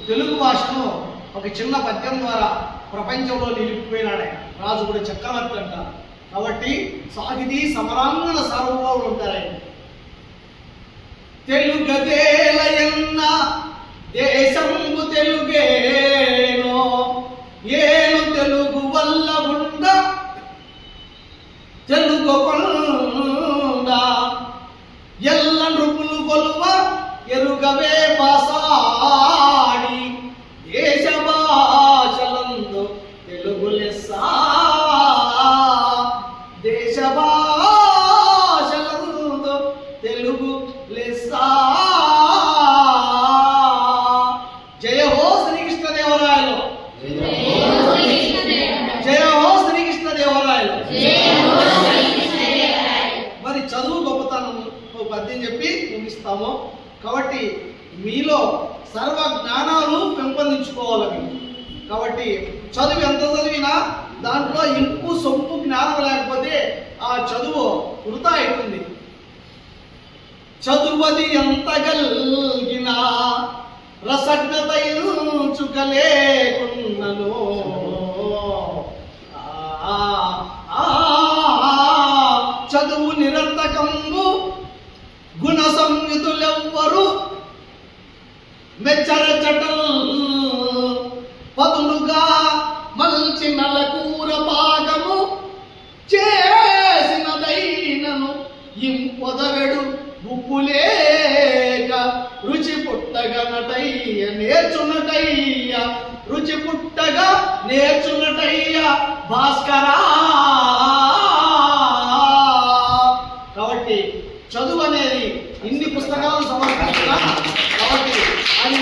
తెలుగు భాషను ఒక చిన్న పద్యం ద్వారా ప్రపంచంలో నిలిపిపోయినాడే రాజు కూడా చక్రవర్తి అంటారు. కాబట్టి సాహితీ సమరాంగణ సార్వభౌములు ఉంటారు. తెలుగదేలయన్న దేశంబు తెలుగేనో ఏను తెలుగు వల్ల ఉండ తెలుగు కొండ ఎల్ల నృపులు కొలువ ఎరుగవే బాసాడి దేశ భాషలందు తెలుగు లెస్స దేశ భాషలందు తెలుగు లెస్స. జయ హో శ్రీకృష్ణదేవరాయలు, జయ హో శ్రీకృష్ణదేవరాయలు. మరి చదువు గొప్పతనం పద్యం చెప్పి ముగిస్తాము. కాబట్టి మీలో సర్వ జ్ఞానాలు పెంపొందించుకోవాలి. కాబట్టి చదువు ఎంత చదివినా దాంట్లో ఇంపు సొంపు జ్ఞానం లేకపోతే ఆ చదువు వృధా అవుతుంది. చదువది ఎంత గల్గినా రసజ్ఞత చుకలేకున్నను చదువు నిరర్థకంబు గుణ సంయుతులెవ్వరు మెచ్చరచటల్ పదులుగా మల్చి నలకూర పాకము చేసినదైనను ఇంపొదవెడు ఉప్పులేక రుచి పుట్టగనటయ్య నేర్చునటయ్య రుచి పుట్టగా నేర్చునటయ్య భాస్కరా. కాబట్టి చదువు అనేది ఇన్ని పుస్తకాలు సమర్పిస్తున్నా. కాబట్టి అది